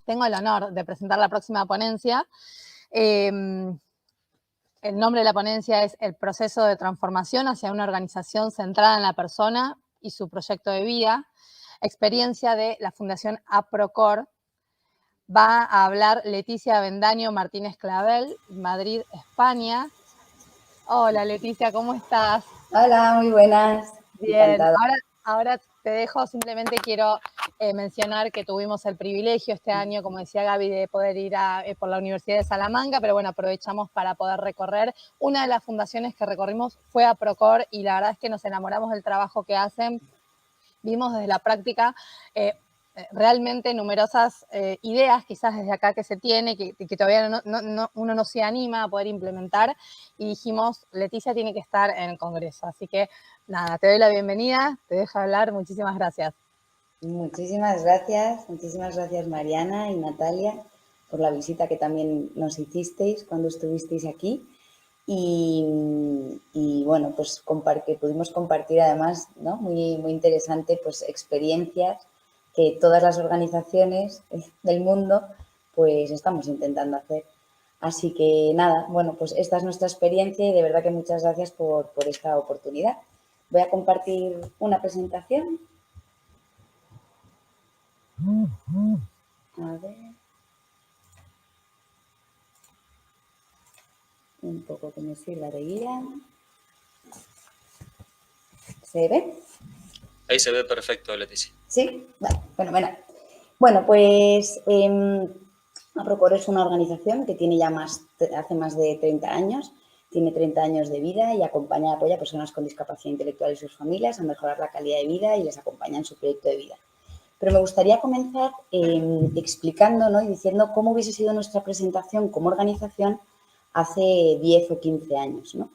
tengo el honor de presentar la próxima ponencia. El nombre de la ponencia es El proceso de transformación hacia una organización centrada en la persona y su proyecto de vida, experiencia de la Fundación APROCOR. Va a hablar Leticia Avendaño Martínez Clavel, Madrid, España. Hola Leticia, ¿cómo estás? Hola, muy buenas. Bien, Encantada. ahora te dejo, simplemente quiero mencionar que tuvimos el privilegio este año, como decía Gaby, de poder ir por la Universidad de Salamanca, pero bueno, aprovechamos para poder recorrer. Una de las fundaciones que recorrimos fue APROCOR y la verdad es que nos enamoramos del trabajo que hacen. Vimos desde la práctica realmente numerosas ideas, quizás desde acá que se tiene, que todavía uno no se anima a poder implementar, y dijimos, Leticia tiene que estar en el Congreso. Así que, nada, te doy la bienvenida, te dejo hablar, muchísimas gracias. Muchísimas gracias Mariana y Natalia por la visita que también nos hicisteis cuando estuvisteis aquí. Y bueno, pues que pudimos compartir además, ¿no? Muy interesante, pues experiencias que todas las organizaciones del mundo pues estamos intentando hacer. Así que nada, bueno, pues esta es nuestra experiencia y de verdad que muchas gracias por esta oportunidad. Voy a compartir una presentación. A ver. Un poco que me sirva de guía. ¿Se ve? Ahí se ve perfecto, Leticia. ¿Sí? Vale, fenomenal. Bueno, pues APROCOR es una organización que tiene ya hace más de 30 años, tiene 30 años de vida y acompaña y apoya a personas con discapacidad intelectual y sus familias a mejorar la calidad de vida y les acompaña en su proyecto de vida. Pero me gustaría comenzar explicando, ¿no? Y diciendo cómo hubiese sido nuestra presentación como organización hace 10 o 15 años, ¿no?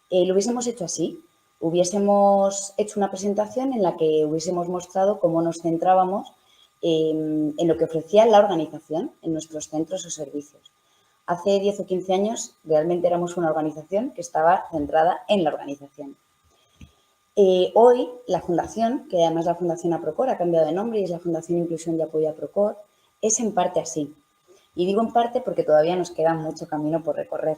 Lo hubiésemos hecho así. Hubiésemos hecho una presentación en la que hubiésemos mostrado cómo nos centrábamos en lo que ofrecía la organización en nuestros centros o servicios. Hace 10 o 15 años realmente éramos una organización que estaba centrada en la organización. Hoy la fundación, que además la Fundación APROCOR ha cambiado de nombre y es la Fundación Inclusión y Apoyo APROCOR, es en parte así. Y digo en parte porque todavía nos queda mucho camino por recorrer.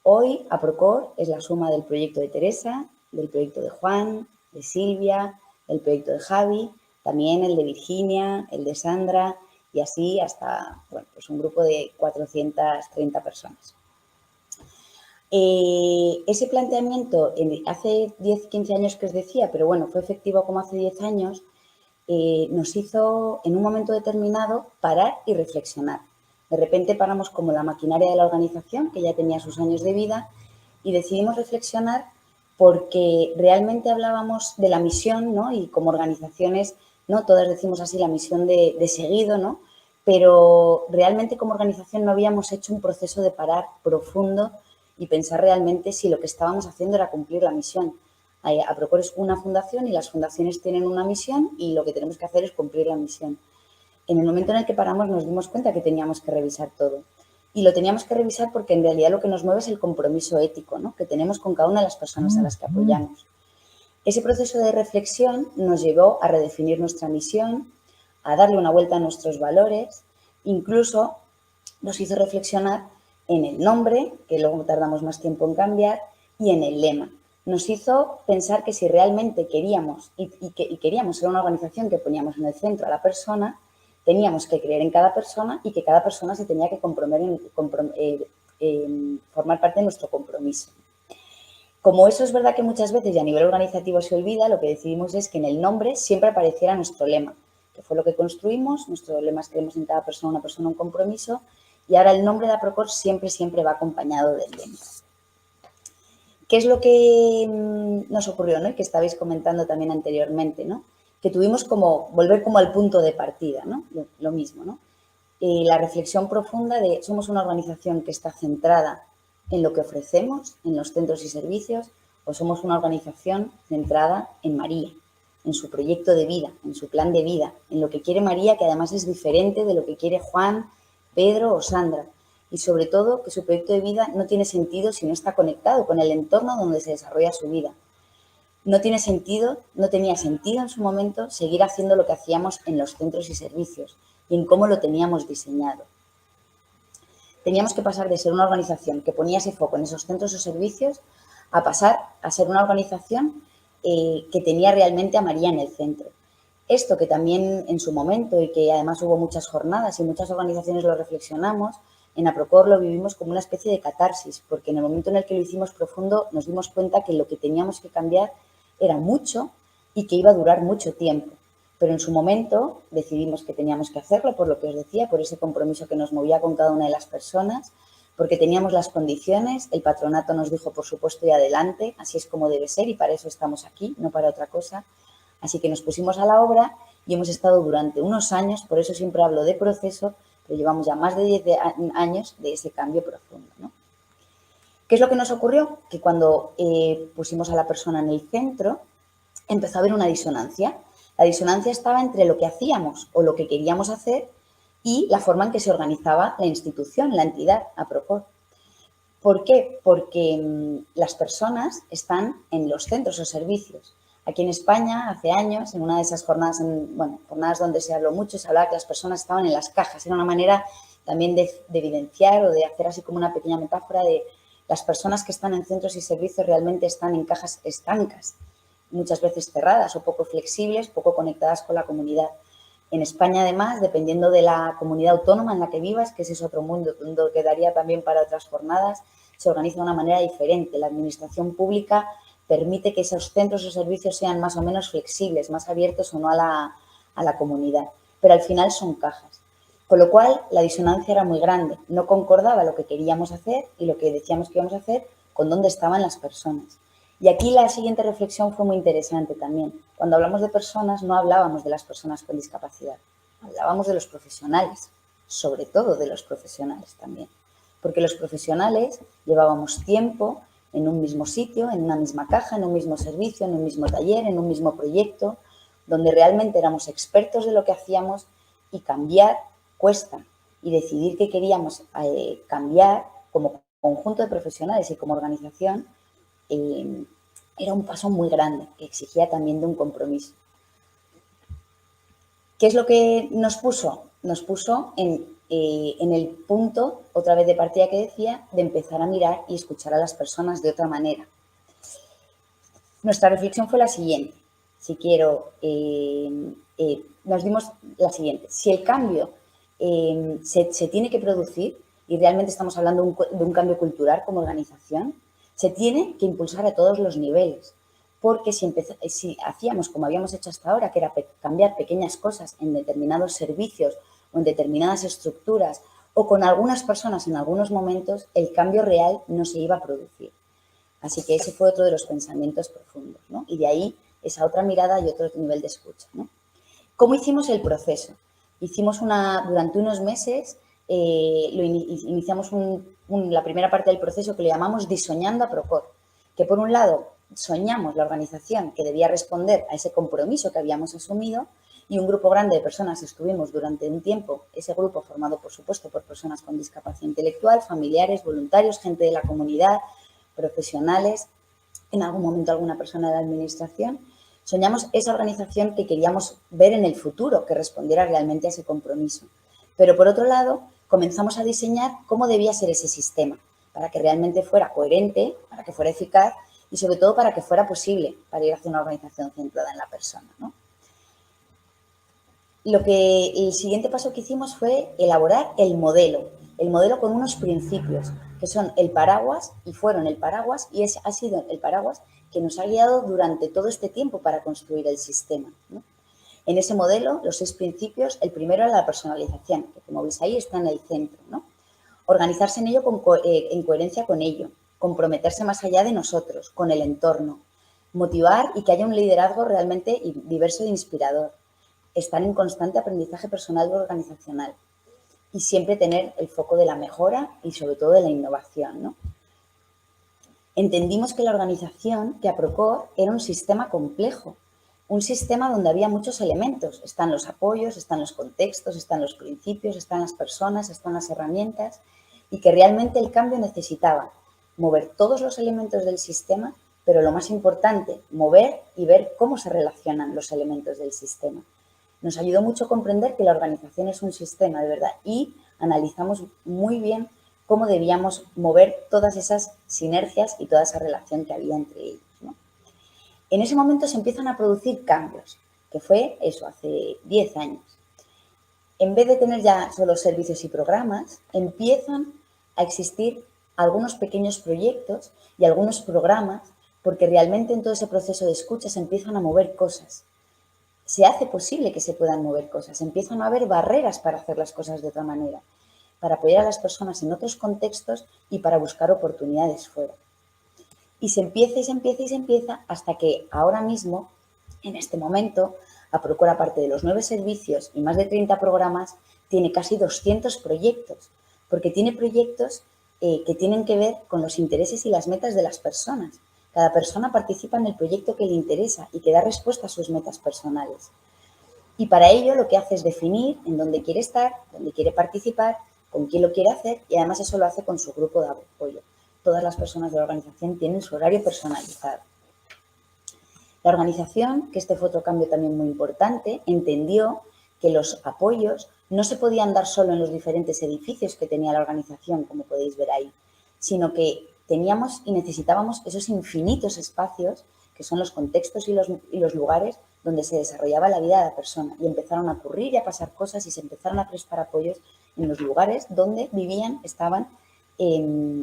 Hoy APROCOR es la suma del proyecto de Teresa, del proyecto de Juan, de Silvia, del proyecto de Javi, también el de Virginia, el de Sandra y así hasta, bueno, pues un grupo de 430 personas. Ese planteamiento hace 10-15 años que os decía, pero bueno, fue efectivo como hace 10 años, nos hizo en un momento determinado parar y reflexionar. De repente paramos como la maquinaria de la organización, que ya tenía sus años de vida, y decidimos reflexionar porque realmente hablábamos de la misión, ¿no? Y como organizaciones, ¿no? Todas decimos así la misión de seguido, ¿no? Pero realmente como organización no habíamos hecho un proceso de parar profundo y pensar realmente si lo que estábamos haciendo era cumplir la misión. APROCOR es una fundación y las fundaciones tienen una misión y lo que tenemos que hacer es cumplir la misión. En el momento en el que paramos nos dimos cuenta que teníamos que revisar todo. Y lo teníamos que revisar porque en realidad lo que nos mueve es el compromiso ético, ¿no? Que tenemos con cada una de las personas a las que apoyamos. Ese proceso de reflexión nos llevó a redefinir nuestra misión, a darle una vuelta a nuestros valores, incluso nos hizo reflexionar en el nombre, que luego tardamos más tiempo en cambiar, y en el lema. Nos hizo pensar que si realmente queríamos y queríamos ser una organización que poníamos en el centro a la persona, teníamos que creer en cada persona y que cada persona se tenía que formar parte de nuestro compromiso. Como eso es verdad que muchas veces y a nivel organizativo se olvida, lo que decidimos es que en el nombre siempre apareciera nuestro lema, que fue lo que construimos. Nuestro lema es creemos en cada persona, una persona, un compromiso, y ahora el nombre de APROCOR siempre va acompañado del lema. ¿Qué es lo que nos ocurrió, ¿no? Y que estabais comentando también anteriormente, ¿no? Que tuvimos como volver como al punto de partida, ¿no? Lo mismo, ¿no? La reflexión profunda de somos una organización que está centrada en lo que ofrecemos, en los centros y servicios, o somos una organización centrada en María, en su proyecto de vida, en su plan de vida, en lo que quiere María, que además es diferente de lo que quiere Juan, Pedro o Sandra. Y sobre todo que su proyecto de vida no tiene sentido si no está conectado con el entorno donde se desarrolla su vida. No tenía sentido en su momento seguir haciendo lo que hacíamos en los centros y servicios. y en cómo lo teníamos diseñado. Teníamos que pasar de ser una organización que ponía ese foco en esos centros o servicios a pasar a ser una organización que tenía realmente a María en el centro. Esto que también en su momento y que además hubo muchas jornadas y muchas organizaciones lo reflexionamos, en Aprocor lo vivimos como una especie de catarsis, porque en el momento en el que lo hicimos profundo nos dimos cuenta que lo que teníamos que cambiar era mucho y que iba a durar mucho tiempo. Pero en su momento decidimos que teníamos que hacerlo, por lo que os decía, por ese compromiso que nos movía con cada una de las personas, porque teníamos las condiciones, el patronato nos dijo, por supuesto, y adelante, así es como debe ser y para eso estamos aquí, no para otra cosa. Así que nos pusimos a la obra y hemos estado durante unos años, por eso siempre hablo de proceso, pero llevamos ya más de 10 años de ese cambio profundo, ¿no? ¿Qué es lo que nos ocurrió? Que cuando pusimos a la persona en el centro, empezó a haber una disonancia. La disonancia estaba entre lo que hacíamos o lo que queríamos hacer y la forma en que se organizaba la institución, la entidad, Aprocor. ¿Por qué? Porque las personas están en los centros o servicios. Aquí en España, hace años, en una de esas jornadas, jornadas donde se habló mucho, se hablaba que las personas estaban en las cajas. Era una manera también de evidenciar o de hacer así como una pequeña metáfora de las personas que están en centros y servicios realmente están en cajas estancas, muchas veces cerradas o poco flexibles, poco conectadas con la comunidad. En España, además, dependiendo de la comunidad autónoma en la que vivas, que ese es otro mundo que daría también para otras jornadas, se organiza de una manera diferente. La administración pública permite que esos centros o servicios sean más o menos flexibles, más abiertos o no a la comunidad, pero al final son cajas. Con lo cual, la disonancia era muy grande. No concordaba lo que queríamos hacer y lo que decíamos que íbamos a hacer con dónde estaban las personas. Y aquí la siguiente reflexión fue muy interesante también. Cuando hablamos de personas, no hablábamos de las personas con discapacidad, hablábamos de los profesionales, sobre todo de los profesionales también. Porque los profesionales llevábamos tiempo en un mismo sitio, en una misma caja, en un mismo servicio, en un mismo taller, en un mismo proyecto, donde realmente éramos expertos de lo que hacíamos y cambiar cuesta. Y decidir que queríamos cambiar como conjunto de profesionales y como organización era un paso muy grande que exigía también de un compromiso. ¿Qué es lo que nos puso? Nos puso en el punto, otra vez de partida que decía, de empezar a mirar y escuchar a las personas de otra manera. Nuestra reflexión fue la siguiente. Nos dimos la siguiente. Si el cambio se tiene que producir, y realmente estamos hablando de un cambio cultural como organización, se tiene que impulsar a todos los niveles. Porque si hacíamos como habíamos hecho hasta ahora, que era cambiar pequeñas cosas en determinados servicios o en determinadas estructuras o con algunas personas en algunos momentos, el cambio real no se iba a producir. Así que ese fue otro de los pensamientos profundos, ¿no? Y de ahí esa otra mirada y otro nivel de escucha, ¿no? ¿Cómo hicimos el proceso? Durante unos meses, iniciamos la primera parte del proceso que le llamamos Disoñando Aprocor, que por un lado soñamos la organización que debía responder a ese compromiso que habíamos asumido y un grupo grande de personas estuvimos durante un tiempo, ese grupo formado por supuesto por personas con discapacidad intelectual, familiares, voluntarios, gente de la comunidad, profesionales, en algún momento alguna persona de la administración. Soñamos esa organización que queríamos ver en el futuro, que respondiera realmente a ese compromiso. Pero por otro lado, comenzamos a diseñar cómo debía ser ese sistema, para que realmente fuera coherente, para que fuera eficaz y sobre todo para que fuera posible para ir hacia una organización centrada en la persona, ¿no? El siguiente paso que hicimos fue elaborar el modelo con unos principios que son el paraguas y fueron el paraguas y ha sido el paraguas que nos ha guiado durante todo este tiempo para construir el sistema, ¿no? En ese modelo, los 6 principios, el primero era la personalización, que como veis ahí está en el centro, ¿no? Organizarse en ello en coherencia con ello, comprometerse más allá de nosotros, con el entorno, motivar y que haya un liderazgo realmente diverso e inspirador, estar en constante aprendizaje personal y organizacional y siempre tener el foco de la mejora y sobre todo de la innovación, ¿no? Entendimos que la organización, que Aprocor, era un sistema complejo, un sistema donde había muchos elementos. Están los apoyos, están los contextos, están los principios, están las personas, están las herramientas y que realmente el cambio necesitaba mover todos los elementos del sistema, pero lo más importante, mover y ver cómo se relacionan los elementos del sistema. Nos ayudó mucho a comprender que la organización es un sistema de verdad y analizamos muy bien cómo debíamos mover todas esas sinergias y toda esa relación que había entre ellos, ¿no? En ese momento se empiezan a producir cambios, que fue eso, hace 10 años. En vez de tener ya solo servicios y programas, empiezan a existir algunos pequeños proyectos y algunos programas, porque realmente en todo ese proceso de escucha se empiezan a mover cosas. Se hace posible que se puedan mover cosas, empiezan a haber barreras para hacer las cosas de otra manera, para apoyar a las personas en otros contextos y para buscar oportunidades fuera. Y se empieza y se empieza y se empieza hasta que ahora mismo, en este momento, APROCOR, aparte de los 9 servicios y más de 30 programas, tiene casi 200 proyectos, porque tiene proyectos que tienen que ver con los intereses y las metas de las personas. Cada persona participa en el proyecto que le interesa y que da respuesta a sus metas personales. Y para ello lo que hace es definir en dónde quiere estar, dónde quiere participar, con quién lo quiere hacer y además eso lo hace con su grupo de apoyo. Todas las personas de la organización tienen su horario personalizado. La organización, que este fue otro cambio también muy importante, entendió que los apoyos no se podían dar solo en los diferentes edificios que tenía la organización, como podéis ver ahí, sino que teníamos y necesitábamos esos infinitos espacios que son los contextos y los lugares donde se desarrollaba la vida de la persona y empezaron a ocurrir y a pasar cosas y se empezaron a prestar apoyos en los lugares donde vivían, estaban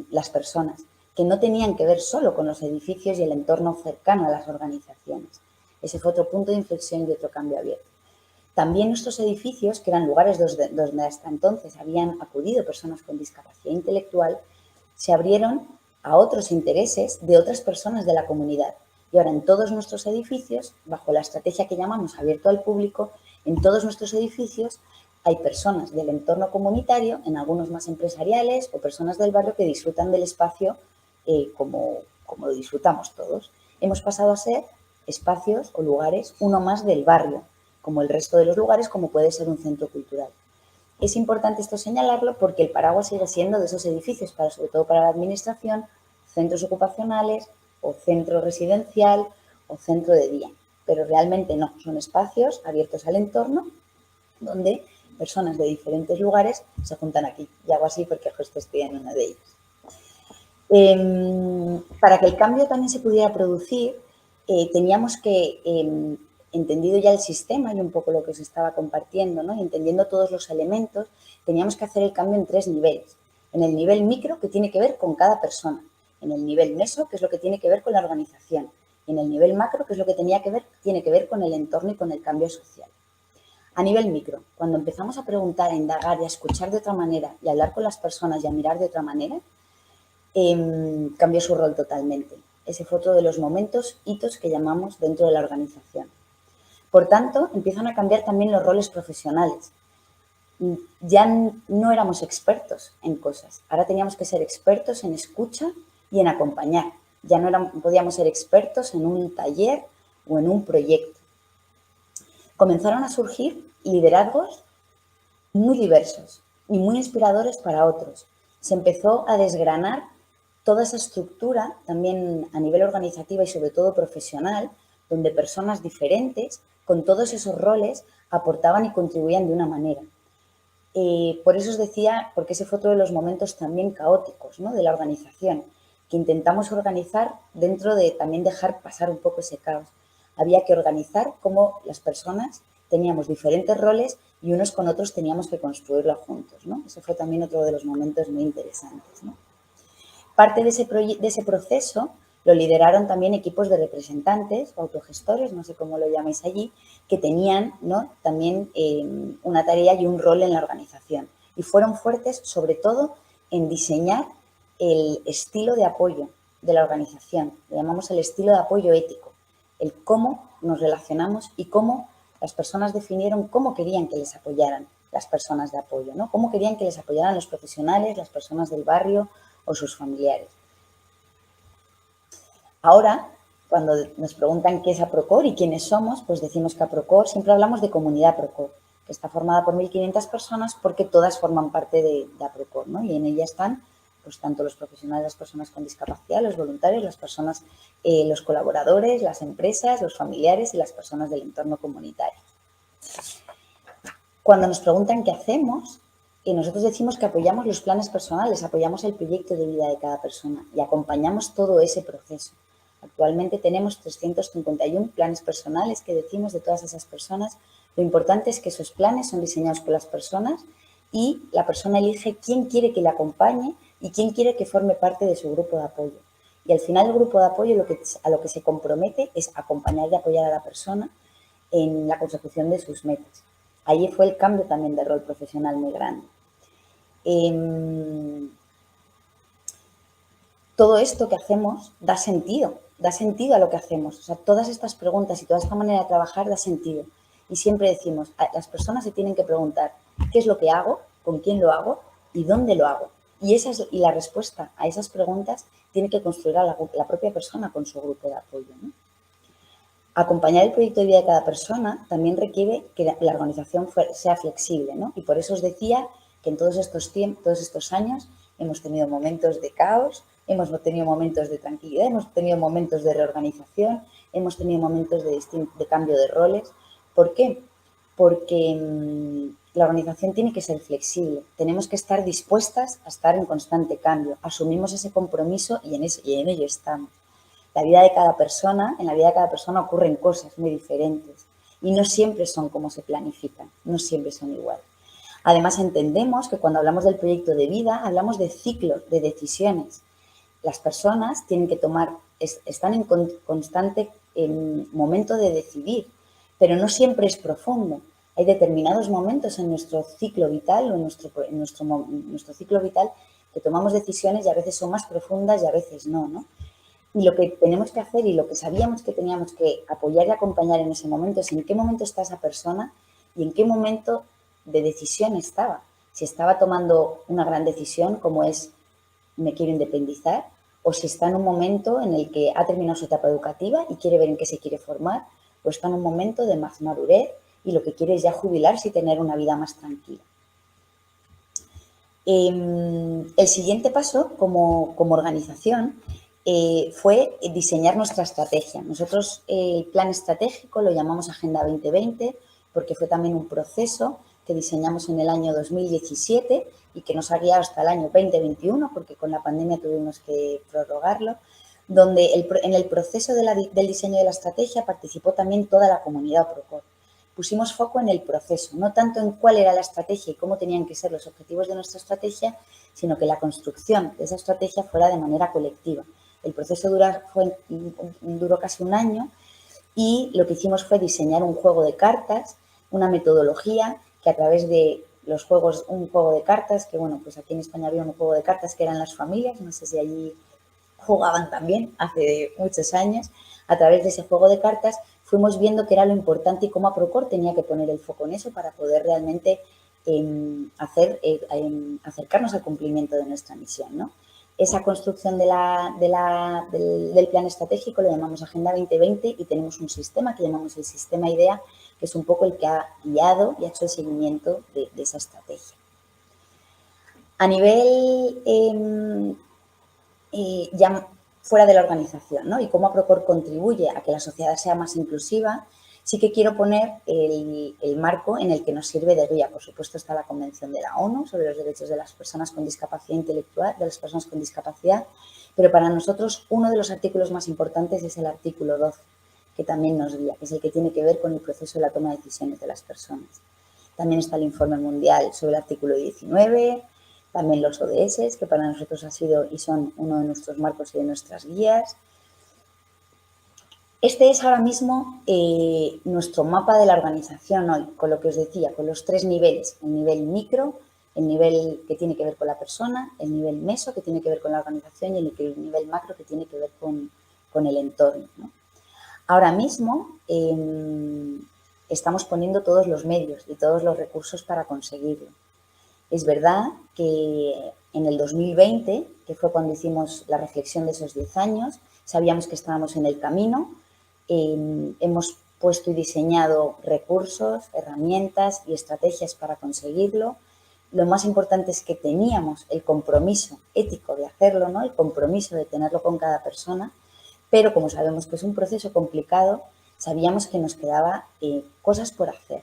las personas, que no tenían que ver solo con los edificios y el entorno cercano a las organizaciones. Ese fue otro punto de inflexión y otro cambio abierto. También nuestros edificios, que eran lugares donde hasta entonces habían acudido personas con discapacidad intelectual, se abrieron a otros intereses de otras personas de la comunidad. Y ahora en todos nuestros edificios, bajo la estrategia que llamamos abierto al público, en todos nuestros edificios hay personas del entorno comunitario, en algunos más empresariales, o personas del barrio que disfrutan del espacio como lo disfrutamos todos. Hemos pasado a ser espacios o lugares, uno más del barrio, como el resto de los lugares, como puede ser un centro cultural. Es importante esto señalarlo porque el paraguas sigue siendo de esos edificios, sobre todo para la administración, centros ocupacionales o centro residencial o centro de día. Pero realmente no, son espacios abiertos al entorno donde personas de diferentes lugares se juntan aquí. Y hago así porque justo estoy en uno de ellos. Para que el cambio también se pudiera producir, teníamos que, entendido ya el sistema y un poco lo que os estaba compartiendo, ¿no? Y entendiendo todos los elementos, teníamos que hacer el cambio en 3 niveles. En el nivel micro, que tiene que ver con cada persona. En el nivel meso, que es lo que tiene que ver con la organización. Y en el nivel macro, que es lo que tiene que ver con el entorno y con el cambio social. A nivel micro, cuando empezamos a preguntar, a indagar y a escuchar de otra manera y a hablar con las personas y a mirar de otra manera, cambió su rol totalmente. Ese fue otro de los hitos que llamamos dentro de la organización. Por tanto, empiezan a cambiar también los roles profesionales. Ya no éramos expertos en cosas, ahora teníamos que ser expertos en escucha y en acompañar. Ya no podíamos ser expertos en un taller o en un proyecto. Comenzaron a surgir liderazgos muy diversos y muy inspiradores para otros. Se empezó a desgranar toda esa estructura, también a nivel organizativo y sobre todo profesional, donde personas diferentes, con todos esos roles, aportaban y contribuían de una manera. Por eso os decía, porque ese fue otro de los momentos también caóticos, ¿no?, de la organización, que intentamos organizar dentro de también dejar pasar un poco ese caos. Había que organizar cómo las personas teníamos diferentes roles y unos con otros teníamos que construirlo juntos, ¿no? Ese fue también otro de los momentos muy interesantes, ¿no? Parte de ese proceso lo lideraron también equipos de representantes o autogestores, no sé cómo lo llamáis allí, que tenían, ¿no?, también una tarea y un rol en la organización. Y fueron fuertes, sobre todo, en diseñar el estilo de apoyo de la organización. Lo llamamos el estilo de apoyo ético, el cómo nos relacionamos y cómo las personas definieron cómo querían que les apoyaran las personas de apoyo, ¿no? Cómo querían que les apoyaran los profesionales, las personas del barrio o sus familiares. Ahora, cuando nos preguntan qué es APROCOR y quiénes somos, pues decimos que APROCOR, siempre hablamos de comunidad APROCOR, que está formada por 1.500 personas porque todas forman parte de APROCOR, ¿no? Y en ella están pues tanto los profesionales, las personas con discapacidad, los voluntarios, las personas, los colaboradores, las empresas, los familiares y las personas del entorno comunitario. Cuando nos preguntan qué hacemos, nosotros decimos que apoyamos los planes personales, apoyamos el proyecto de vida de cada persona y acompañamos todo ese proceso. Actualmente tenemos 351 planes personales que decimos de todas esas personas. Lo importante es que esos planes son diseñados por las personas y la persona elige quién quiere que le acompañe y quién quiere que forme parte de su grupo de apoyo. Y al final el grupo de apoyo a lo que se compromete es acompañar y apoyar a la persona en la consecución de sus metas. Allí fue el cambio también de rol profesional muy grande. Todo esto que hacemos da sentido a lo que hacemos. O sea, todas estas preguntas y toda esta manera de trabajar da sentido. Y siempre decimos, las personas se tienen que preguntar qué es lo que hago, con quién lo hago y dónde lo hago. Y la respuesta a esas preguntas tiene que construir a la propia persona con su grupo de apoyo, ¿no? Acompañar el proyecto de vida de cada persona también requiere que la organización sea flexible, ¿no? Y por eso os decía que en todos estos años hemos tenido momentos de caos, hemos tenido momentos de tranquilidad, hemos tenido momentos de reorganización, hemos tenido momentos de cambio de roles. ¿Por qué? Porque la organización tiene que ser flexible. Tenemos que estar dispuestas a estar en constante cambio. Asumimos ese compromiso y en ello estamos. En la vida de cada persona ocurren cosas muy diferentes y no siempre son como se planifican, no siempre son iguales. Además, entendemos que cuando hablamos del proyecto de vida, hablamos de ciclos, de decisiones. Las personas están en constante momento de decidir, pero no siempre es profundo. Hay determinados momentos en nuestro ciclo vital o en nuestro ciclo vital que tomamos decisiones y a veces son más profundas y a veces no, ¿no? Y lo que tenemos que hacer y lo que sabíamos que teníamos que apoyar y acompañar en ese momento es en qué momento está esa persona y en qué momento de decisión estaba. Si estaba tomando una gran decisión como es me quiero independizar, o si está en un momento en el que ha terminado su etapa educativa y quiere ver en qué se quiere formar, o está en un momento de más madurez y lo que quiere es ya jubilarse y tener una vida más tranquila. El siguiente paso como organización fue diseñar nuestra estrategia. Nosotros el plan estratégico lo llamamos Agenda 2020 porque fue también un proceso que diseñamos en el año 2017 y que nos ha guiado hasta el año 2021 porque con la pandemia tuvimos que prorrogarlo, donde en el proceso del diseño de la estrategia participó también toda la comunidad Procore. Pusimos foco en el proceso, no tanto en cuál era la estrategia y cómo tenían que ser los objetivos de nuestra estrategia, sino que la construcción de esa estrategia fuera de manera colectiva. El proceso duró casi un año y lo que hicimos fue diseñar un juego de cartas, una metodología que a través de los juegos, un juego de cartas, que bueno, pues aquí en España había un juego de cartas que eran las familias, no sé si allí jugaban también hace muchos años. A través de ese juego de cartas fuimos viendo qué era lo importante y cómo a Procore tenía que poner el foco en eso para poder realmente acercarnos al cumplimiento de nuestra misión, ¿no? Esa construcción del plan estratégico lo llamamos Agenda 2020 y tenemos un sistema que llamamos el sistema IDEA, que es un poco el que ha guiado y ha hecho el seguimiento de esa estrategia. A nivel ya fuera de la organización, ¿no? Y cómo Procore contribuye a que la sociedad sea más inclusiva, sí que quiero poner el marco en el que nos sirve de guía. Por supuesto está la Convención de la ONU sobre los derechos de las personas con discapacidad intelectual, de las personas con discapacidad, pero para nosotros uno de los artículos más importantes es el artículo 12, que también nos guía, que es el que tiene que ver con el proceso de la toma de decisiones de las personas. También está el informe mundial sobre el artículo 19, también los ODS, que para nosotros ha sido y son uno de nuestros marcos y de nuestras guías. Este es ahora mismo nuestro mapa de la organización hoy, con lo que os decía, con los 3 niveles, el nivel micro, el nivel que tiene que ver con la persona, el nivel meso, que tiene que ver con la organización, y el nivel macro, que tiene que ver con el entorno, ¿no? Ahora mismo estamos poniendo todos los medios y todos los recursos para conseguirlo. Es verdad que en el 2020, que fue cuando hicimos la reflexión de esos 10 años, sabíamos que estábamos en el camino, hemos puesto y diseñado recursos, herramientas y estrategias para conseguirlo. Lo más importante es que teníamos el compromiso ético de hacerlo, ¿no? El compromiso de tenerlo con cada persona, pero como sabemos que es un proceso complicado, sabíamos que nos quedaba cosas por hacer.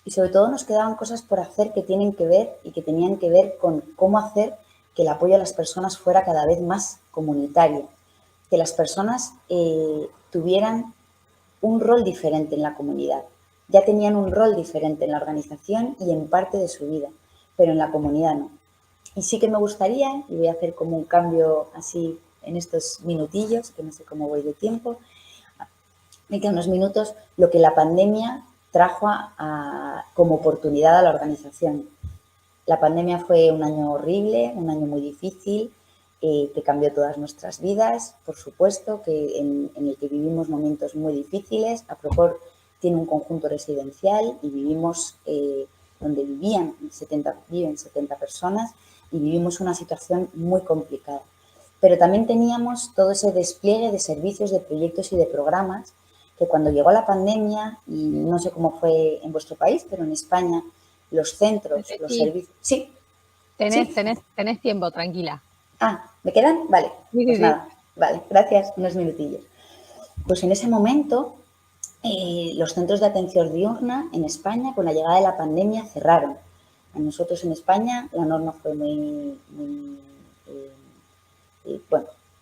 y sobre todo nos quedaban cosas por hacer que tienen que ver y que tenían que ver con cómo hacer que el apoyo a las personas fuera cada vez más comunitario, que las personas tuvieran un rol diferente en la comunidad. Ya tenían un rol diferente en la organización y en parte de su vida, pero en la comunidad no. Y sí que me gustaría, y voy a hacer como un cambio así en estos minutillos, que no sé cómo voy de tiempo, me quedan unos minutos, lo que la pandemia trajo como oportunidad a la organización. La pandemia fue un año horrible, un año muy difícil, que cambió todas nuestras vidas, por supuesto, que en el que vivimos momentos muy difíciles. Aprocor tiene un conjunto residencial y vivimos donde viven 70 personas y vivimos una situación muy complicada. Pero también teníamos todo ese despliegue de servicios, de proyectos y de programas que cuando llegó la pandemia, y no sé cómo fue en vuestro país, pero en España los centros, los servicios... Sí, Tenés tiempo, tranquila. Ah, ¿me quedan? Vale, Sí, pues sí, nada, vale, gracias, unos minutillos. Pues en ese momento los centros de atención diurna en España con la llegada de la pandemia cerraron. A nosotros en España la norma fue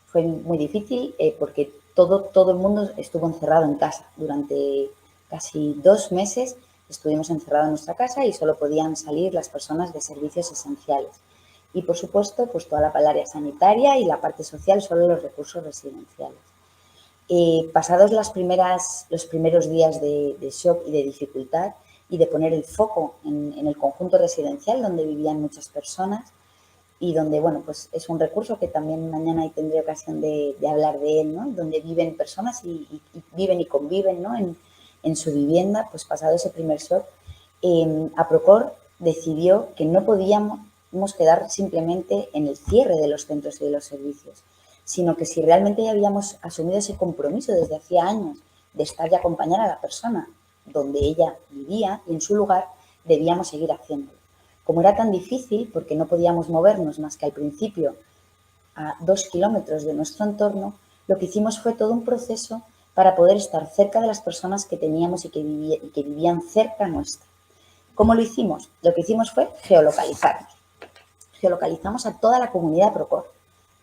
fue muy difícil porque todo el mundo estuvo encerrado en casa. Durante casi 2 meses estuvimos encerrados en nuestra casa y solo podían salir las personas de servicios esenciales. Y, por supuesto, pues toda la área sanitaria y la parte social, solo los recursos residenciales. Pasados los primeros días de shock y de dificultad y de poner el foco en el conjunto residencial donde vivían muchas personas y donde, bueno, pues es un recurso que también mañana tendré ocasión de hablar de él, ¿no? Donde viven personas y viven y conviven, ¿no? En su vivienda, pues pasado ese primer shock, Aprocor decidió que no podíamos quedar simplemente en el cierre de los centros y de los servicios, sino que si realmente ya habíamos asumido ese compromiso desde hacía años de estar y acompañar a la persona donde ella vivía y en su lugar, debíamos seguir haciéndolo. Como era tan difícil, porque no podíamos movernos más que al principio a 2 kilómetros de nuestro entorno, lo que hicimos fue todo un proceso para poder estar cerca de las personas que teníamos y que vivían cerca nuestra. ¿Cómo lo hicimos? Lo que hicimos fue geolocalizarnos. Geolocalizamos a toda la comunidad Aprocor.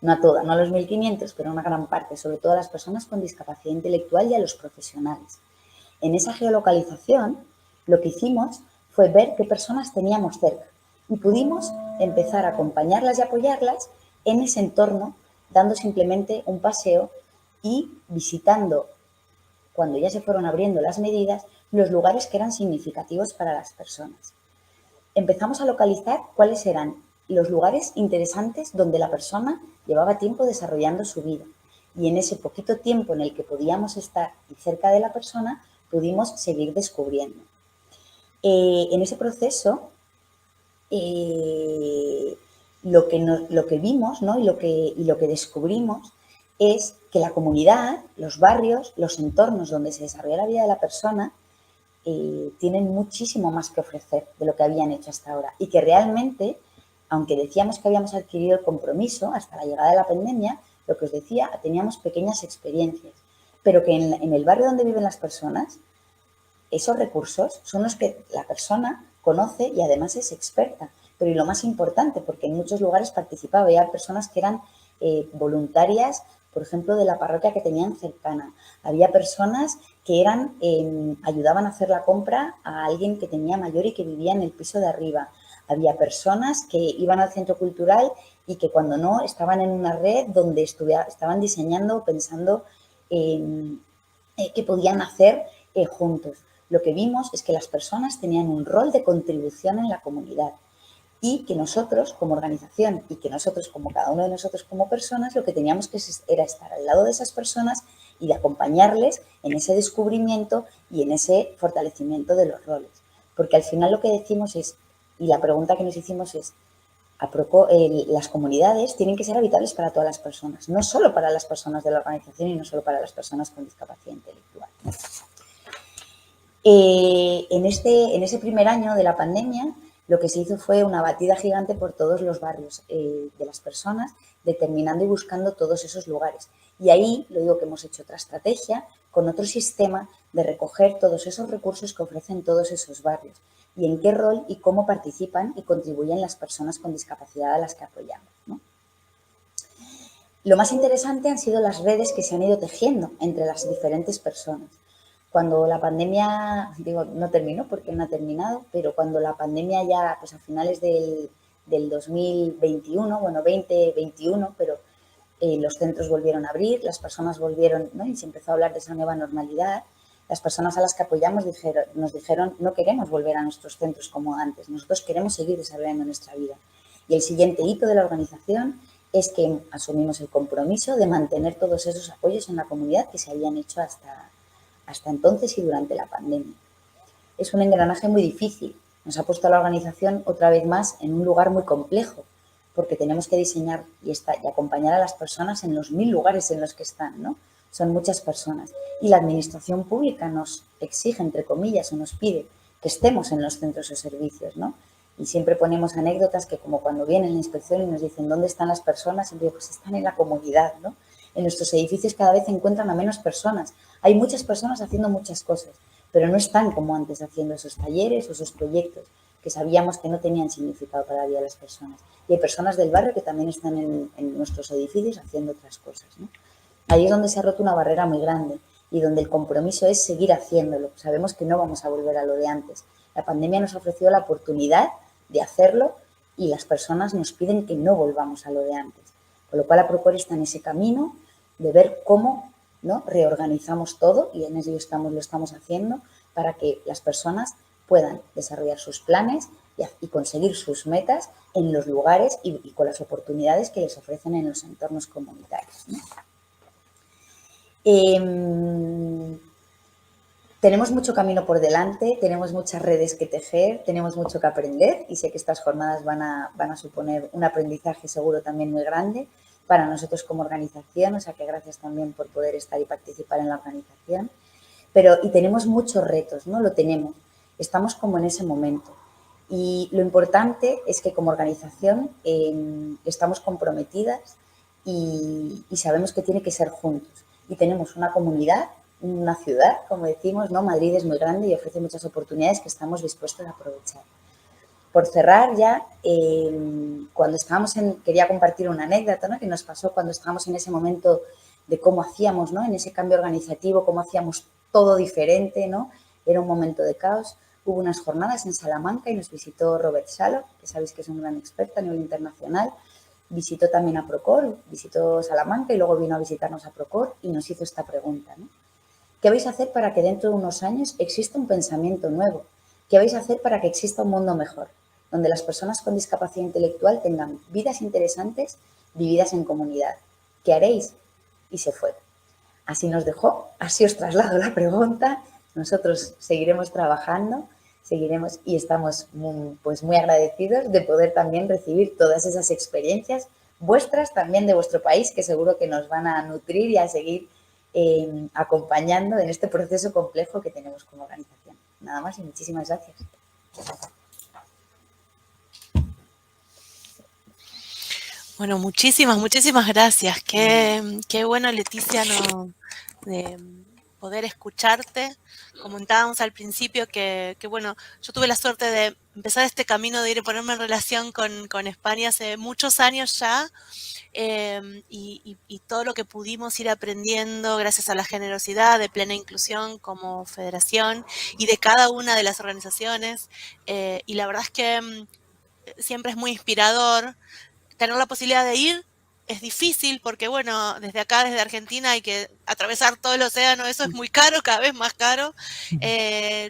No a toda, no a los 1.500, pero a una gran parte, sobre todo a las personas con discapacidad intelectual y a los profesionales. En esa geolocalización, lo que hicimos fue ver qué personas teníamos cerca y pudimos empezar a acompañarlas y apoyarlas en ese entorno, dando simplemente un paseo y visitando, cuando ya se fueron abriendo las medidas, los lugares que eran significativos para las personas. Empezamos a localizar cuáles eran los lugares interesantes donde la persona llevaba tiempo desarrollando su vida. Y en ese poquito tiempo en el que podíamos estar cerca de la persona, pudimos seguir descubriendo. En ese proceso, lo que vimos, ¿no? y lo que descubrimos es que la comunidad, los barrios, los entornos donde se desarrolla la vida de la persona tienen muchísimo más que ofrecer de lo que habían hecho hasta ahora y que realmente, aunque decíamos que habíamos adquirido el compromiso hasta la llegada de la pandemia, lo que os decía, teníamos pequeñas experiencias, pero que en el barrio donde viven las personas, esos recursos son los que la persona conoce y además es experta. Pero y lo más importante, porque en muchos lugares participaba, había personas que eran voluntarias, por ejemplo, de la parroquia que tenían cercana. Había personas que ayudaban a hacer la compra a alguien que tenía mayor y que vivía en el piso de arriba. Había personas que iban al centro cultural y que cuando no estaban en una red donde estaban diseñando, pensando qué podían hacer juntos. Lo que vimos es que las personas tenían un rol de contribución en la comunidad y que nosotros como organización y que nosotros como cada uno de nosotros como personas lo que teníamos que era estar al lado de esas personas y de acompañarles en ese descubrimiento y en ese fortalecimiento de los roles. Porque al final lo que decimos es, y la pregunta que nos hicimos es, las comunidades tienen que ser habitables para todas las personas, no solo para las personas de la organización y no solo para las personas con discapacidad intelectual. En ese primer año de la pandemia, lo que se hizo fue una batida gigante por todos los barrios de las personas, determinando y buscando todos esos lugares. Y ahí, lo digo que hemos hecho otra estrategia, con otro sistema de recoger todos esos recursos que ofrecen todos esos barrios y en qué rol y cómo participan y contribuyen las personas con discapacidad a las que apoyamos, ¿no? Lo más interesante han sido las redes que se han ido tejiendo entre las diferentes personas. Cuando la pandemia, digo, no terminó porque no ha terminado, pero cuando la pandemia ya, pues a finales del 2021, bueno, 2021, pero los centros volvieron a abrir, las personas volvieron, ¿no? Y se empezó a hablar de esa nueva normalidad. Las personas a las que apoyamos nos dijeron, no queremos volver a nuestros centros como antes, nosotros queremos seguir desarrollando nuestra vida. Y el siguiente hito de la organización es que asumimos el compromiso de mantener todos esos apoyos en la comunidad que se habían hecho hasta entonces y durante la pandemia. Es un engranaje muy difícil. Nos ha puesto a la organización otra vez más en un lugar muy complejo, porque tenemos que diseñar y acompañar a las personas en los 1000 lugares en los que están, ¿no? Son muchas personas. Y la administración pública nos exige, entre comillas, o nos pide que estemos en los centros o servicios, ¿no? Y siempre ponemos anécdotas que como cuando vienen la inspección y nos dicen ¿dónde están las personas? Siempre digo, pues están en la comunidad, ¿no? En nuestros edificios cada vez se encuentran a menos personas. Hay muchas personas haciendo muchas cosas, pero no están como antes haciendo esos talleres o esos proyectos que sabíamos que no tenían significado para la vida de las personas. Y hay personas del barrio que también están en nuestros edificios haciendo otras cosas, ¿no? Ahí es donde se ha roto una barrera muy grande y donde el compromiso es seguir haciéndolo. Sabemos que no vamos a volver a lo de antes. La pandemia nos ha ofrecido la oportunidad de hacerlo y las personas nos piden que no volvamos a lo de antes. Con lo cual, la Procor está en ese camino de ver cómo, ¿no?, reorganizamos todo y en ello lo estamos haciendo para que las personas puedan desarrollar sus planes y conseguir sus metas en los lugares y con las oportunidades que les ofrecen en los entornos comunitarios, ¿no? Tenemos mucho camino por delante, tenemos muchas redes que tejer, tenemos mucho que aprender y sé que estas jornadas van a suponer un aprendizaje seguro también muy grande para nosotros como organización, o sea que gracias también por poder estar y participar en la organización. Y tenemos muchos retos, ¿no? Lo tenemos, estamos como en ese momento. Y lo importante es que como organización estamos comprometidas y sabemos que tiene que ser juntos. Y tenemos una comunidad, una ciudad, como decimos, ¿no? Madrid es muy grande y ofrece muchas oportunidades que estamos dispuestos a aprovechar. Por cerrar ya, cuando estábamos quería compartir una anécdota, ¿no?, que nos pasó cuando estábamos en ese momento de cómo hacíamos, ¿no?, en ese cambio organizativo, cómo hacíamos todo diferente, ¿no? Era un momento de caos. Hubo unas jornadas en Salamanca y nos visitó Robert Salo, que sabéis que es un gran experto a nivel internacional. Visitó también a Procor, visitó Salamanca y luego vino a visitarnos a Procor y nos hizo esta pregunta, ¿no? ¿Qué vais a hacer para que dentro de unos años exista un pensamiento nuevo? ¿Qué vais a hacer para que exista un mundo mejor, donde las personas con discapacidad intelectual tengan vidas interesantes vividas en comunidad? ¿Qué haréis? Y se fue. Así nos dejó, así os traslado la pregunta. Nosotros seguiremos trabajando, seguiremos y estamos muy agradecidos de poder también recibir todas esas experiencias vuestras, también de vuestro país, que seguro que nos van a nutrir y a seguir acompañando en este proceso complejo que tenemos como organización. Nada más y muchísimas gracias. Bueno, muchísimas gracias. Qué bueno, Leticia, de poder escucharte. Comentábamos al principio que bueno, yo tuve la suerte de empezar este camino de ir a ponerme en relación con España hace muchos años ya. Y todo lo que pudimos ir aprendiendo gracias a la generosidad de Plena Inclusión como federación y de cada una de las organizaciones. Y la verdad es que siempre es muy inspirador. Tener la posibilidad de ir es difícil porque, bueno, desde acá, desde Argentina, hay que atravesar todo el océano, eso es muy caro, cada vez más caro.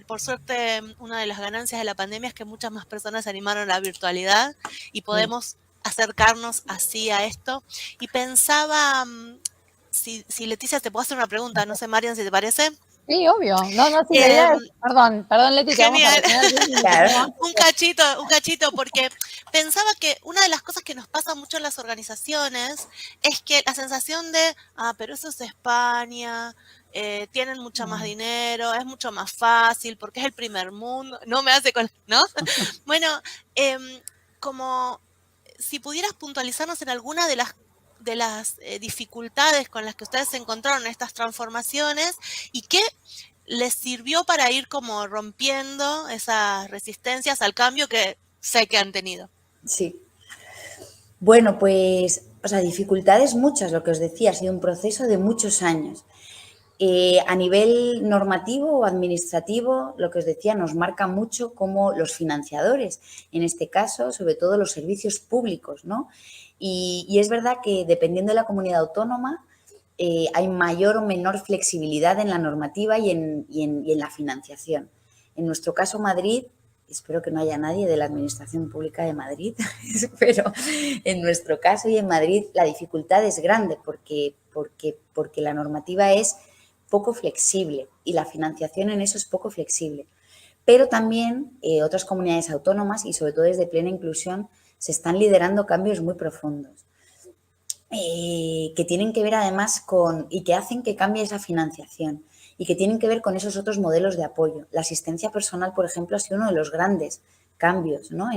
Por suerte, una de las ganancias de la pandemia es que muchas más personas se animaron a la virtualidad y podemos acercarnos así a esto. Y pensaba, si Leticia, te puedo hacer una pregunta, no sé, Marian, si te parece. Sí, obvio. No, sí, la idea es, perdón, Leti, te vamos a Genial. retener. Claro. Un cachito, porque pensaba que una de las cosas que nos pasa mucho en las organizaciones es que la sensación de, pero eso es España, tienen mucho más dinero, es mucho más fácil, porque es el primer mundo, no me hace con, ¿no? Bueno, como si pudieras puntualizarnos en alguna de las dificultades con las que ustedes se encontraron en estas transformaciones y qué les sirvió para ir como rompiendo esas resistencias al cambio que sé que han tenido? Sí. Bueno, pues, o sea, dificultades muchas, lo que os decía, ha sido un proceso de muchos años. A nivel normativo o administrativo, lo que os decía, nos marca mucho como los financiadores, en este caso, sobre todo los servicios públicos, ¿no? Y es verdad que dependiendo de la comunidad autónoma, hay mayor o menor flexibilidad en la normativa y en la financiación. En nuestro caso, Madrid, espero que no haya nadie de la Administración Pública de Madrid, pero en nuestro caso y en Madrid la dificultad es grande porque la normativa es poco flexible y la financiación en eso es poco flexible. Pero también otras comunidades autónomas y sobre todo desde Plena Inclusión se están liderando cambios muy profundos que tienen que ver además con y que hacen que cambie esa financiación y que tienen que ver con esos otros modelos de apoyo. La asistencia personal, por ejemplo, ha sido uno de los grandes cambios, ¿no?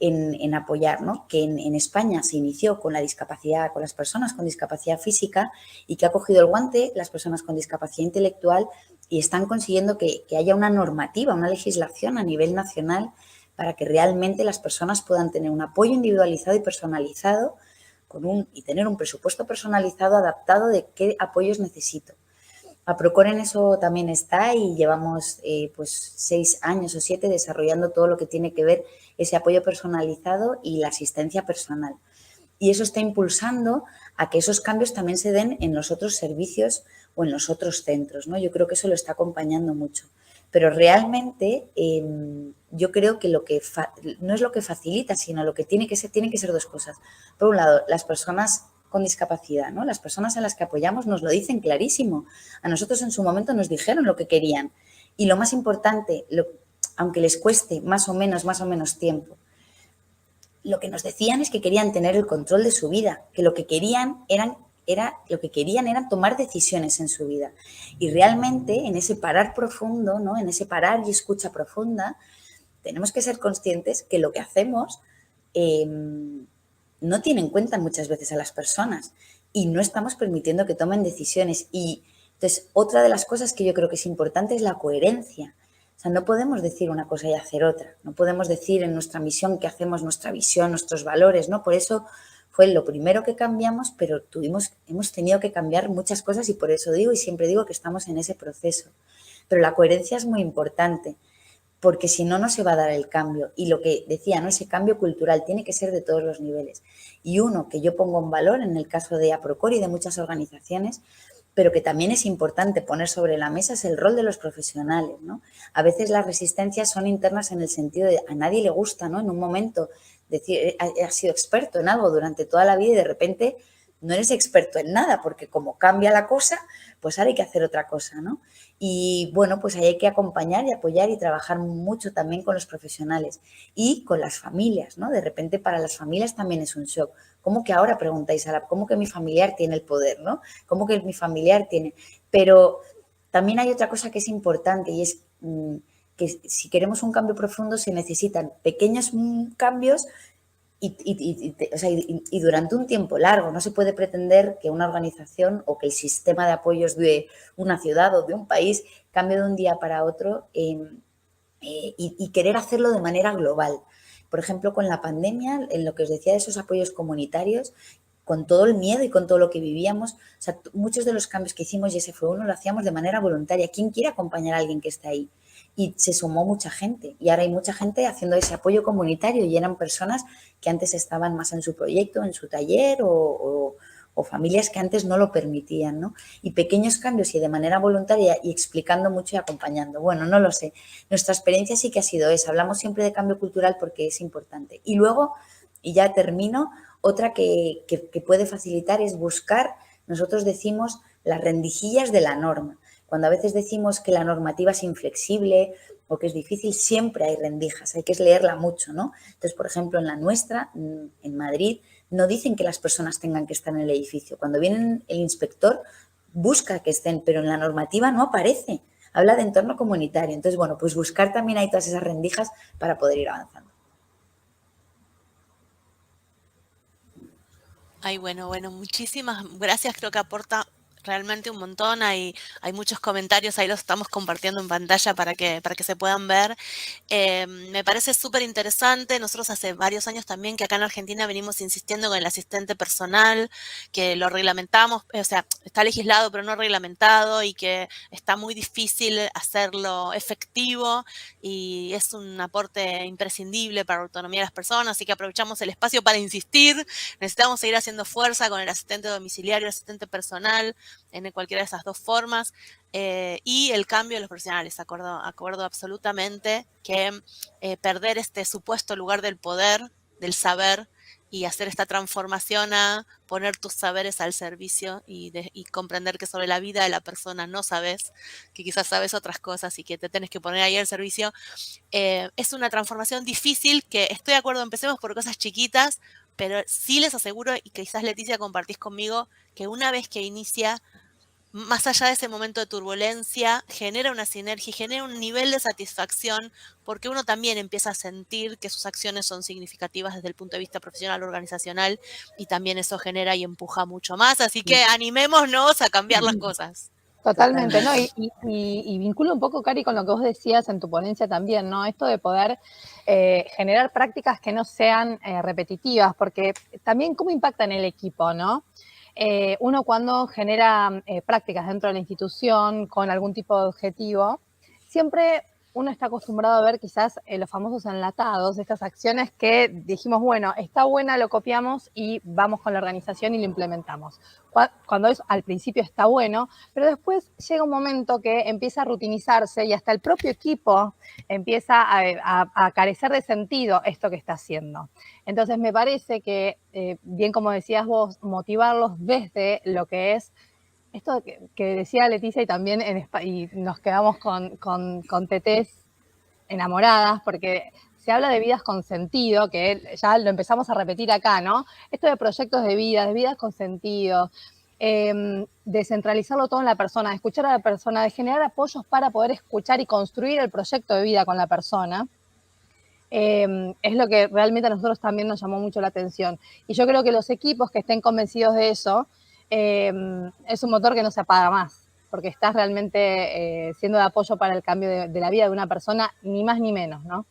en apoyar, ¿no? Que en España se inició con la discapacidad, con las personas con discapacidad física y que ha cogido el guante las personas con discapacidad intelectual y están consiguiendo que haya una normativa, una legislación a nivel nacional para que realmente las personas puedan tener un apoyo individualizado y personalizado y tener un presupuesto personalizado adaptado de qué apoyos necesito. APROCOR en eso también está y llevamos pues 6 años o 7 desarrollando todo lo que tiene que ver ese apoyo personalizado y la asistencia personal. Y eso está impulsando a que esos cambios también se den en los otros servicios o en los otros centros, ¿no? Yo creo que eso lo está acompañando mucho. Pero realmente yo creo que no es lo que facilita, sino lo que tienen que ser dos cosas. Por un lado, las personas con discapacidad, ¿no? Las personas a las que apoyamos nos lo dicen clarísimo. A nosotros en su momento nos dijeron lo que querían. Y lo más importante, aunque les cueste más o menos tiempo, lo que nos decían es que querían tener el control de su vida, que lo que querían eran tomar decisiones en su vida. Y realmente en ese parar profundo, ¿no? En ese parar y escucha profunda, tenemos que ser conscientes que lo que hacemos no tiene en cuenta muchas veces a las personas y no estamos permitiendo que tomen decisiones. Y entonces, otra de las cosas que yo creo que es importante es la coherencia. O sea, no podemos decir una cosa y hacer otra. No podemos decir en nuestra misión que hacemos nuestra visión, nuestros valores, ¿no? Por eso fue lo primero que cambiamos, pero hemos tenido que cambiar muchas cosas y por eso digo y siempre digo que estamos en ese proceso. Pero la coherencia es muy importante porque si no, no se va a dar el cambio. Y lo que decía, ¿no? Ese cambio cultural tiene que ser de todos los niveles. Y uno que yo pongo en valor en el caso de APROCOR y de muchas organizaciones, pero que también es importante poner sobre la mesa es el rol de los profesionales, ¿no? A veces las resistencias son internas en el sentido de a nadie le gusta, ¿no? En un momento decir, has sido experto en algo durante toda la vida y de repente no eres experto en nada, porque como cambia la cosa, pues ahora hay que hacer otra cosa, ¿no? Y bueno, pues ahí hay que acompañar y apoyar y trabajar mucho también con los profesionales y con las familias, ¿no? De repente para las familias también es un shock. ¿Cómo que ahora preguntáis cómo que mi familiar tiene el poder, ¿no? ¿Cómo que mi familiar tiene? Pero también hay otra cosa que es importante y es que si queremos un cambio profundo se necesitan pequeños cambios y durante un tiempo largo. No se puede pretender que una organización o que el sistema de apoyos de una ciudad o de un país cambie de un día para otro y querer hacerlo de manera global. Por ejemplo, con la pandemia, en lo que os decía de esos apoyos comunitarios, con todo el miedo y con todo lo que vivíamos, o sea, muchos de los cambios que hicimos, y ese fue uno, lo hacíamos de manera voluntaria. ¿Quién quiere acompañar a alguien que está ahí? Y se sumó mucha gente. Y ahora hay mucha gente haciendo ese apoyo comunitario y eran personas que antes estaban más en su proyecto, en su taller o familias que antes no lo permitían, ¿no? Y pequeños cambios y de manera voluntaria y explicando mucho y acompañando. Bueno, no lo sé. Nuestra experiencia sí que ha sido esa. Hablamos siempre de cambio cultural porque es importante. Y luego, y ya termino, otra que puede facilitar es buscar, nosotros decimos, las rendijillas de la norma. Cuando a veces decimos que la normativa es inflexible o que es difícil, siempre hay rendijas, hay que leerla mucho, ¿no? Entonces, por ejemplo, en la nuestra, en Madrid, no dicen que las personas tengan que estar en el edificio. Cuando viene el inspector, busca que estén, pero en la normativa no aparece. Habla de entorno comunitario. Entonces, bueno, pues buscar también ahí todas esas rendijas para poder ir avanzando. Ay, bueno, muchísimas gracias. Creo que aporta realmente un montón. Hay muchos comentarios, ahí los estamos compartiendo en pantalla para que se puedan ver. Me parece súper interesante. Nosotros hace varios años también que acá en Argentina venimos insistiendo con el asistente personal, que lo reglamentamos, o sea, está legislado pero no reglamentado y que está muy difícil hacerlo efectivo y es un aporte imprescindible para la autonomía de las personas, así que aprovechamos el espacio para insistir. Necesitamos seguir haciendo fuerza con el asistente domiciliario, el asistente personal, en cualquiera de esas dos formas. Y el cambio de los profesionales, acuerdo absolutamente que perder este supuesto lugar del poder, del saber, y hacer esta transformación a poner tus saberes al servicio y comprender que sobre la vida de la persona no sabes, que quizás sabes otras cosas y que te tenés que poner ahí al servicio, es una transformación difícil que estoy de acuerdo, empecemos por cosas chiquitas, pero sí les aseguro, y quizás Leticia compartís conmigo, que una vez que inicia, más allá de ese momento de turbulencia, genera una sinergia y genera un nivel de satisfacción porque uno también empieza a sentir que sus acciones son significativas desde el punto de vista profesional, organizacional, y también eso genera y empuja mucho más. Así que animémonos a cambiar las cosas. Totalmente, ¿no? Totalmente. Y vinculo un poco, Cari, con lo que vos decías en tu ponencia también, ¿no? Esto de poder generar prácticas que no sean repetitivas, porque también cómo impacta en el equipo, ¿no? Uno cuando genera prácticas dentro de la institución con algún tipo de objetivo, siempre uno está acostumbrado a ver quizás los famosos enlatados, estas acciones que dijimos, bueno, está buena, lo copiamos y vamos con la organización y lo implementamos. Cuando eso al principio está bueno, pero después llega un momento que empieza a rutinizarse y hasta el propio equipo empieza a carecer de sentido esto que está haciendo. Entonces me parece que, bien como decías vos, motivarlos desde lo que es esto que decía Leticia y también y nos quedamos con tetés enamoradas, porque se habla de vidas con sentido, que ya lo empezamos a repetir acá, ¿no? Esto de proyectos de vidas con sentido, de centralizarlo todo en la persona, de escuchar a la persona, de generar apoyos para poder escuchar y construir el proyecto de vida con la persona. Es lo que realmente a nosotros también nos llamó mucho la atención. Y yo creo que los equipos que estén convencidos de eso, es un motor que no se apaga más, porque estás realmente siendo de apoyo para el cambio de la vida de una persona, ni más ni menos, ¿no?